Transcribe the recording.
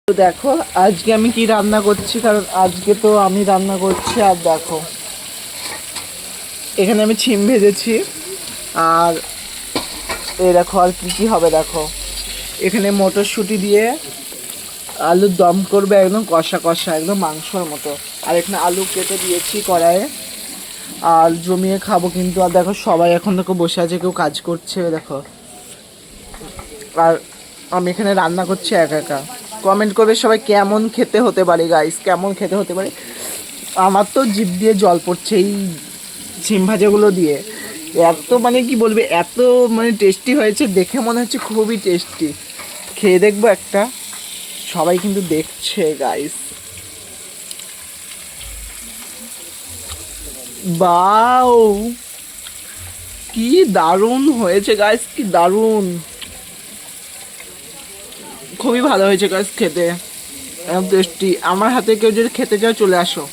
তো দেখো আজকে আমি কি রান্না করছি, কারণ আজকে তো আমি রান্না করছি। আর দেখো এখানে আমি ছিম ভেজেছি, আর এই দেখো আর কি কি হবে। দেখো এখানে মটরশুঁটি দিয়ে আলুর দম করবে, একদম কষা কষা, একদম মাংসর মতো। আর এখানে আলু কেটে দিয়েছি কড়াইয়ে, আর জমিয়ে খাবো কিন্তু। আর দেখো সবাই এখন দেখো বসে আছে, কেউ কাজ করছে দেখো। আর আমি এখানে রান্না করছি একা একা। কমেন্ট করবে সবাই কেমন খেতে হতে পারে গাইস, কেমন খেতে হতে পারে। আমার তো জিভ দিয়ে জল পড়ছে এই ঝিম ভাজাগুলো দিয়ে। এত মানে কি বলবে, এত মানে টেস্টি হয়েছে, দেখে মনে হচ্ছে খুবই টেস্টি। খেয়ে দেখবো একটা, সবাই কিন্তু দেখছে গাইস। বাও, কি দারুণ হয়েছে গাইস, কি দারুণ, খুবই ভালো হয়েছে গাইস খেতে, একদম টেস্টি। আমার হাতে কেউ যদি খেতে চাও চলে আসো।